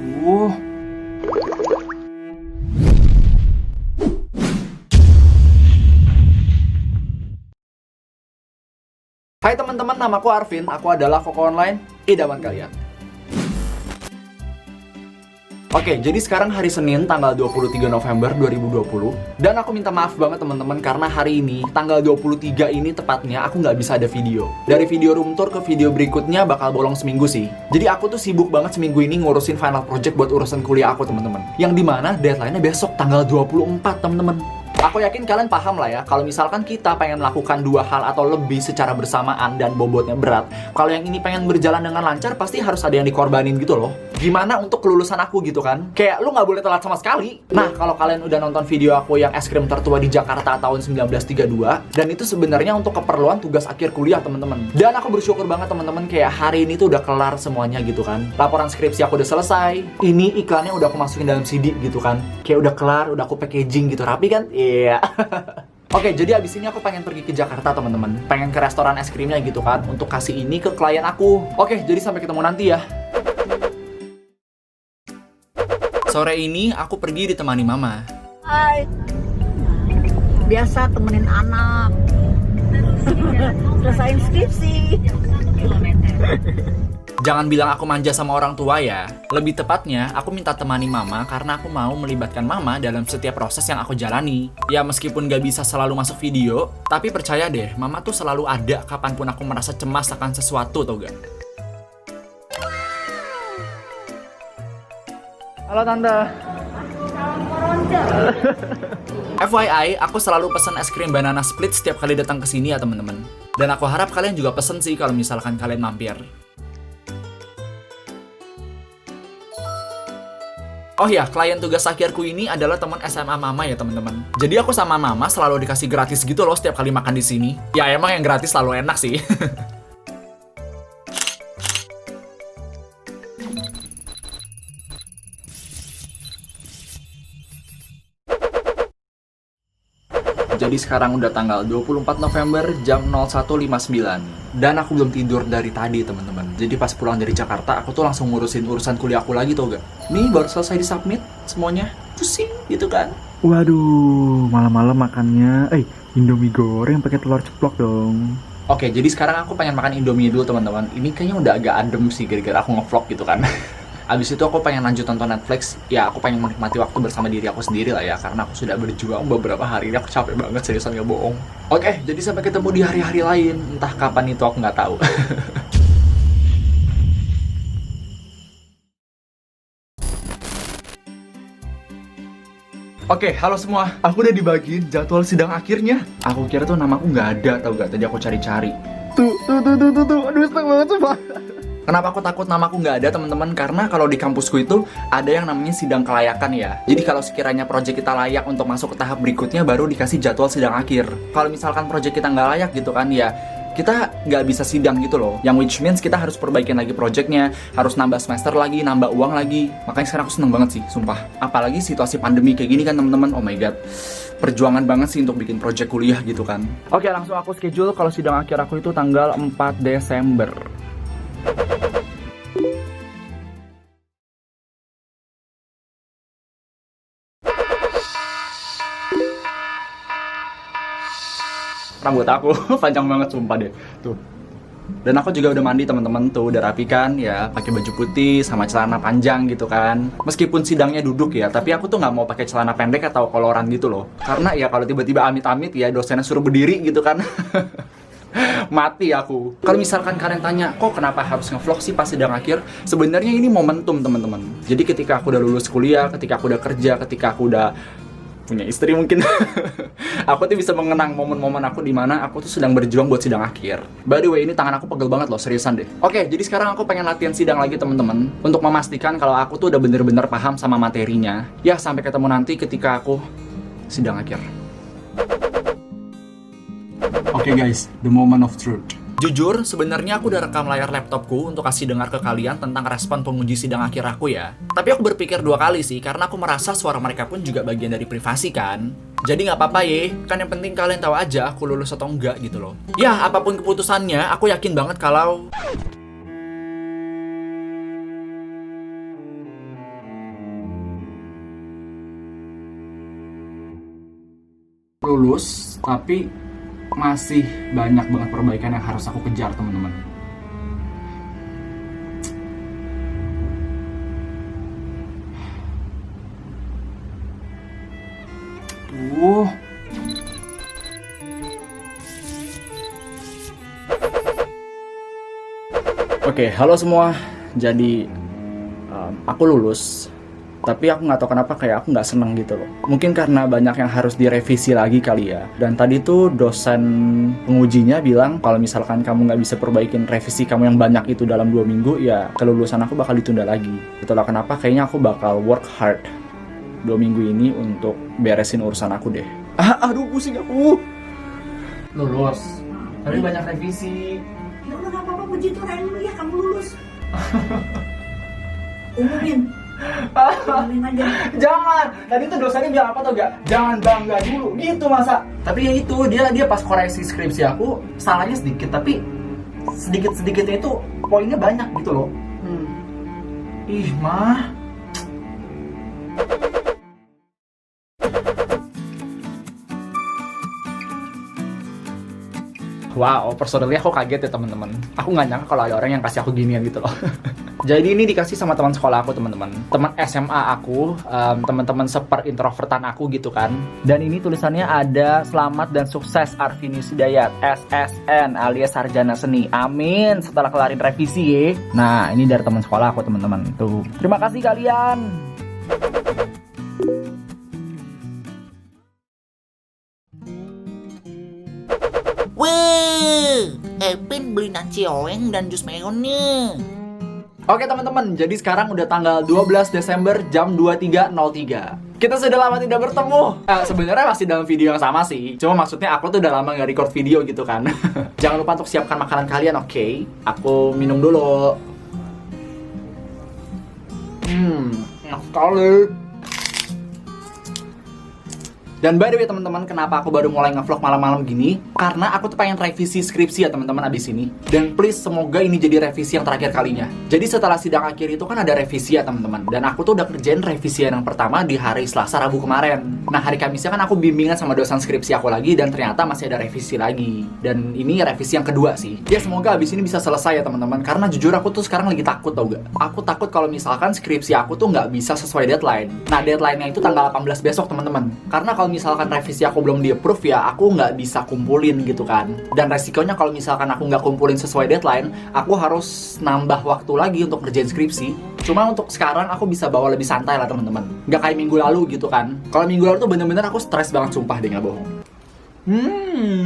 Aduh. Hai teman-teman, namaku Arvin. Aku adalah Koko Online, idaman kalian. Oke, jadi sekarang hari Senin tanggal 23 November 2020. Dan aku minta maaf banget teman-teman karena hari ini, tanggal 23 ini tepatnya aku nggak bisa ada video. Dari video room tour ke video berikutnya bakal bolong seminggu sih. Jadi aku tuh sibuk banget seminggu ini ngurusin final project buat urusan kuliah aku teman-teman. Yang dimana deadline-nya besok tanggal 24 teman-teman. Aku yakin kalian paham lah ya, kalau misalkan kita pengen melakukan dua hal atau lebih secara bersamaan dan bobotnya berat, kalau yang ini pengen berjalan dengan lancar, pasti harus ada yang dikorbanin gitu loh. Gimana untuk kelulusan aku gitu kan? Kayak lu nggak boleh telat sama sekali. Nah, kalau kalian udah nonton video aku yang es krim tertua di Jakarta tahun 1932, dan itu sebenarnya untuk keperluan tugas akhir kuliah teman-teman. Dan aku bersyukur banget teman-teman kayak hari ini tuh udah kelar semuanya gitu kan. Laporan skripsi aku udah selesai. Ini iklannya udah aku masukin dalam CD gitu kan. Kayak udah kelar, udah aku packaging gitu rapi kan? Iya. Oke, jadi abis ini aku pengen pergi ke Jakarta teman-teman. Pengen ke restoran es krimnya gitu kan, untuk kasih ini ke klien aku. Oke, jadi sampai ketemu nanti ya. Sore ini aku pergi ditemani mama. Hai. Biasa temenin anak. Selesain skripsi. Jangan bilang aku manja sama orang tua ya. Lebih tepatnya, aku minta temani mama karena aku mau melibatkan mama dalam setiap proses yang aku jalani. Ya meskipun gak bisa selalu masuk video, tapi percaya deh, mama tuh selalu ada kapanpun aku merasa cemas akan sesuatu, tau gak? Halo Tante. FYI, aku selalu pesan es krim banana split setiap kali datang ke sini ya teman-teman. Dan aku harap kalian juga pesen sih kalau misalkan kalian mampir. Oh ya, klien tugas akhirku ini adalah teman SMA Mama ya teman-teman. Jadi aku sama Mama selalu dikasih gratis gitu loh setiap kali makan di sini. Ya emang yang gratis selalu enak sih. Jadi sekarang udah tanggal 24 November jam 01.59. Dan aku belum tidur dari tadi teman-teman. Jadi pas pulang dari Jakarta aku tuh langsung ngurusin urusan kuliah aku lagi tau gak? Nih baru selesai disubmit semuanya. Pusing gitu kan. Waduh, malam-malam makannya Indomie goreng pakai telur ceplok dong. Oke, jadi sekarang aku pengen makan Indomie dulu teman-teman. Ini kayaknya udah agak adem sih gara-gara aku ngevlog gitu kan. Abis itu aku pengen lanjut nonton Netflix. Ya aku pengen menikmati waktu bersama diri aku sendiri lah ya. Karena aku sudah berjuang beberapa hari ini. Aku capek banget, seriusan gak bohong. Oke, jadi sampai ketemu di hari-hari lain. Entah kapan itu aku nggak tahu. Oke, halo semua. Aku udah dibagiin jadwal sidang akhirnya. Aku kira tuh namaku nggak ada, tau gak? Tadi aku cari-cari. Tuh. Aduh, seneng banget sumpah. Kenapa aku takut namaku nggak ada teman-teman? Karena kalau di kampusku itu ada yang namanya sidang kelayakan ya. Jadi kalau sekiranya proyek kita layak untuk masuk ke tahap berikutnya baru dikasih jadwal sidang akhir. Kalau misalkan proyek kita nggak layak gitu kan ya, kita nggak bisa sidang gitu loh. Yang which means kita harus perbaikin lagi proyeknya, harus nambah semester lagi, nambah uang lagi. Makanya sekarang aku seneng banget sih, sumpah. Apalagi situasi pandemi kayak gini kan teman-teman. Oh my god. Perjuangan banget sih untuk bikin proyek kuliah gitu kan. Oke, langsung aku schedule kalau sidang akhir aku itu tanggal 4 Desember. Rambut aku panjang banget sumpah deh tuh. Dan aku juga udah mandi teman-teman tuh, udah rapi kan ya, pakai baju putih sama celana panjang gitu kan. Meskipun sidangnya duduk ya, tapi aku tuh nggak mau pakai celana pendek atau koloran gitu loh. Karena ya kalau tiba-tiba amit-amit ya dosennya suruh berdiri gitu kan. Mati aku. Kalau misalkan kalian tanya, kok kenapa harus ngevlog sih pas sidang akhir? Sebenarnya ini momentum teman-teman. Jadi ketika aku udah lulus kuliah, ketika aku udah kerja, ketika aku udah punya istri mungkin, aku tuh bisa mengenang momen-momen aku di mana aku tuh sedang berjuang buat sidang akhir. By the way, ini tangan aku pegel banget loh, seriusan deh. Oke, jadi sekarang aku pengen latihan sidang lagi teman-teman, untuk memastikan kalau aku tuh udah bener-bener paham sama materinya. Ya, sampai ketemu nanti ketika aku sidang akhir. Oke guys, the moment of truth. Jujur, sebenarnya aku udah rekam layar laptopku untuk kasih dengar ke kalian tentang respon penguji sidang akhir aku ya. Tapi aku berpikir 2 kali sih, karena aku merasa suara mereka pun juga bagian dari privasi kan. Jadi nggak apa-apa ye, kan yang penting kalian tahu aja aku lulus atau enggak gitu loh. Ya, apapun keputusannya, aku yakin banget kalau lulus, tapi masih banyak banget perbaikan yang harus aku kejar, teman-teman. Oke, halo semua. Jadi aku lulus, tapi aku nggak tahu kenapa kayak aku nggak seneng gitu loh. Mungkin karena banyak yang harus direvisi lagi kali ya. Dan tadi tuh dosen pengujinya bilang kalau misalkan kamu nggak bisa perbaikin revisi kamu yang banyak itu dalam 2 minggu, ya kelulusan aku bakal ditunda lagi. Itulah kenapa kayaknya aku bakal work hard 2 minggu ini untuk beresin urusan aku deh. Aduh, pusing aku. Lulus, tapi banyak revisi. Ya udah gak apa-apa, puji Tuhan dulu ya kamu lulus. Umumin aja. Jangan, tadi tuh dosennya bilang apa tau gak? Jangan bangga dulu, gitu masa. Tapi ya itu, dia pas koreksi skripsi aku, salahnya sedikit, tapi sedikit-sedikitnya itu poinnya banyak gitu loh. Ih, mah. Wow, personally aku kaget ya teman-teman. Aku nggak nyangka kalau ada orang yang kasih aku ginian gitu loh. Jadi ini dikasih sama teman sekolah aku, teman-teman. Teman SMA aku, teman-teman seper introvertan aku gitu kan. Dan ini tulisannya ada selamat dan sukses Arvinius Hidayat SSN alias Sarjana Seni. Amin. Setelah kelarin revisi ya. Nah, ini dari teman sekolah aku, teman-teman. Tuh. Terima kasih kalian. Wih, Epin beli nasi goreng dan jus melonnya. Oke teman-teman, jadi sekarang udah tanggal 12 Desember jam 23.03. Kita sudah lama tidak bertemu. Sebenarnya masih dalam video yang sama sih. Cuma maksudnya aku tuh udah lama nggak record video gitu kan. Jangan lupa untuk siapkan makanan kalian, oke? Aku minum dulu. Enak sekali. Dan by the way teman-teman, kenapa aku baru mulai ngevlog malam-malam gini? Karena aku tuh pengen revisi skripsi ya teman-teman abis ini. Dan please semoga ini jadi revisi yang terakhir kalinya. Jadi setelah sidang akhir itu kan ada revisi ya teman-teman. Dan aku tuh udah kerjain revisian yang pertama di hari Selasa Rabu kemarin. Nah hari Kamisnya kan aku bimbingan sama dosen skripsi aku lagi, dan ternyata masih ada revisi lagi. Dan ini revisi yang kedua sih. Ya semoga abis ini bisa selesai ya teman-teman. Karena jujur aku tuh sekarang lagi takut tau gak? Aku takut kalau misalkan skripsi aku tuh nggak bisa sesuai deadline. Nah deadline-nya itu tanggal 18 besok teman-teman. Karena kalau misalkan revisi aku belum di-approve ya aku nggak bisa kumpulin gitu kan. Dan resikonya kalau misalkan aku nggak kumpulin sesuai deadline, aku harus nambah waktu lagi untuk kerjain skripsi. Cuma untuk sekarang aku bisa bawa lebih santai lah teman-teman. Nggak kayak minggu lalu gitu kan. Kalau minggu lalu tuh bener-bener aku stres banget, sumpah deh, nggak bohong.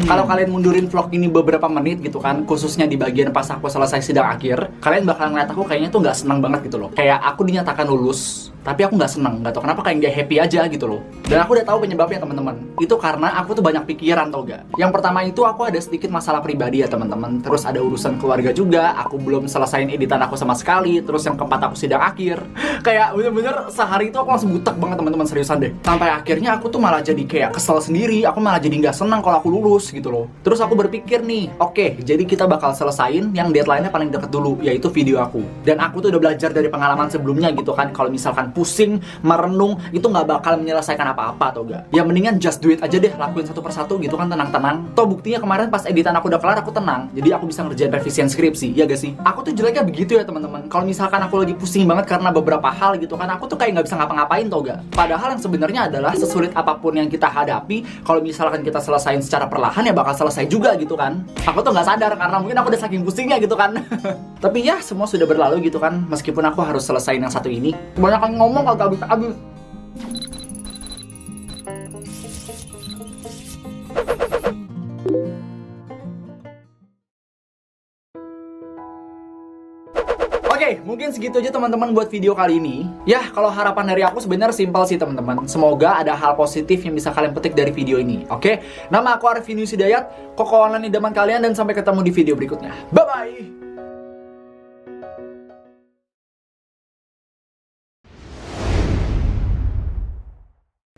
Kalau kalian mundurin vlog ini beberapa menit gitu kan, khususnya di bagian pas aku selesai sidang akhir, kalian bakal ngeliat aku kayaknya tuh nggak senang banget gitu loh. Kayak aku dinyatakan lulus, tapi aku nggak senang, nggak tau kenapa, kayak nggak happy aja gitu loh. Dan aku udah tahu penyebabnya teman-teman. Itu karena aku tuh banyak pikiran tau gak. Yang pertama itu aku ada sedikit masalah pribadi ya teman-teman. Terus ada urusan keluarga juga. Aku belum selesain editan aku sama sekali. Terus yang keempat aku sidang akhir. Kayak bener-bener sehari itu aku langsung butek banget teman-teman, seriusan deh. Sampai akhirnya aku tuh malah jadi kayak kesel sendiri. Aku malah jadi nggak senang kalau aku lulus gitu loh. Terus aku berpikir nih, oke, jadi kita bakal selesain yang deadline-nya paling deket dulu, yaitu video aku. Dan aku tuh udah belajar dari pengalaman sebelumnya gitu kan. Kalau misalkan pusing, merenung, itu nggak bakal menyelesaikan apa-apa atau enggak. Ya mendingan just do it aja deh, lakuin satu persatu gitu kan, tenang-tenang. Toh buktinya kemarin pas editan aku udah kelar, aku tenang. Jadi aku bisa ngerjain revisian skripsi, ya gak sih? Aku tuh jeleknya begitu ya teman-teman. Kalau misalkan aku lagi pusing banget karena beberapa hal gitu kan, aku tuh kayak nggak bisa ngapa-ngapain tau gak? Padahal yang sebenarnya adalah sesulit apapun yang kita hadapi, kalau misalkan kita selesain secara perlahan ya bakal selesai juga gitu kan. Aku tuh nggak sadar karena mungkin aku udah saking pusingnya gitu kan. Tapi ya semua sudah berlalu gitu kan, meskipun aku harus selesain yang satu ini. Kebanyakan ngomong kagak habis-habis. Oke, mungkin segitu aja teman-teman buat video kali ini. Ya, kalau harapan dari aku sebenarnya simpel sih teman-teman. Semoga ada hal positif yang bisa kalian petik dari video ini. Oke, nama aku Arvinius Hidayat, Koko Online idaman kalian, dan sampai ketemu di video berikutnya. Bye-bye!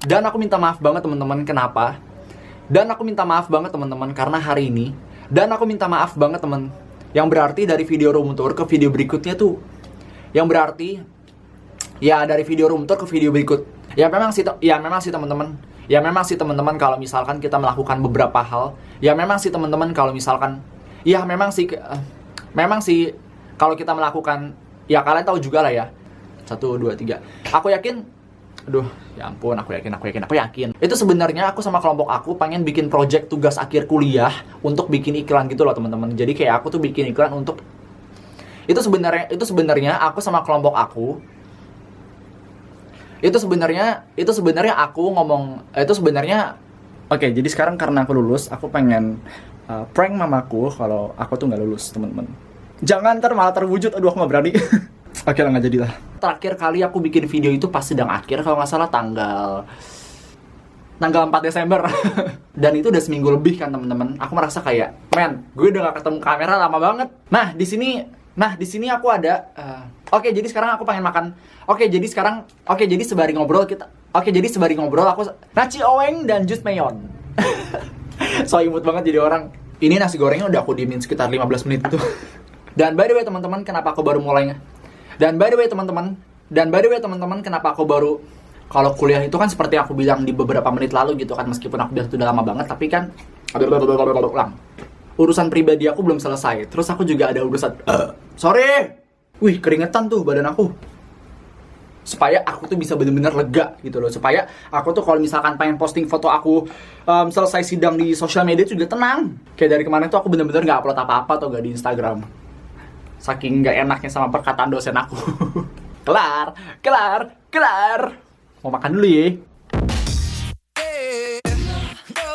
Dan aku minta maaf banget teman-teman, kenapa? Dan aku minta maaf banget teman-teman karena hari ini. Dan aku minta maaf banget teman. Yang berarti dari video room tour ke video berikutnya tuh, yang berarti ya dari video room tour ke video berikut. Ya memang sih teman-teman. Ya memang sih teman-teman kalau misalkan kita melakukan beberapa hal, ya memang sih teman-teman kalau misalkan, ya memang sih kalau kita melakukan, ya kalian tahu juga lah ya. 1, 2, 3. Aku yakin, aduh, ya ampun, aku yakin. Itu sebenarnya aku sama kelompok aku pengen bikin project tugas akhir kuliah untuk bikin iklan gitu loh teman-teman. Jadi kayak aku tuh bikin iklan untuk itu sebenarnya aku sama kelompok aku itu sebenarnya aku ngomong itu sebenarnya oke, jadi sekarang karena aku lulus, aku pengen prank mamaku kalau aku tuh nggak lulus, teman-teman. Jangan ntar malah terwujud, aduh aku nggak berani. Oke lah, nggak jadilah. Terakhir kali aku bikin video itu pas sidang akhir kalau nggak salah tanggal 4 Desember. Dan itu udah seminggu lebih kan teman-teman. Aku merasa kayak, men, gue udah gak ketemu kamera lama banget. Nah di sini aku ada. Oke, jadi sekarang aku pengen makan. Oke, jadi sembari ngobrol aku nasi oweng dan jus mayon. So imut banget jadi orang. Ini nasi gorengnya udah aku diemin sekitar 15 menit itu. Dan by the way teman-teman, kenapa aku baru mulainya? Dan by the way teman-teman, kenapa aku baru, kalau kuliah itu kan seperti aku bilang di beberapa menit lalu gitu kan, meskipun aku bilang itu udah lama banget, tapi kan urusan pribadi aku belum selesai. Terus aku juga ada urusan wih, keringetan tuh badan aku. Supaya aku tuh bisa bener-bener lega gitu loh. Supaya aku tuh kalau misalkan pengen posting foto aku selesai sidang di sosial media itu juga tenang. Kayak dari kemarin tuh aku bener-bener gak upload apa-apa atau gak di Instagram. Saking gak enaknya sama perkataan dosen aku. Kelar. Mau makan dulu ya. No.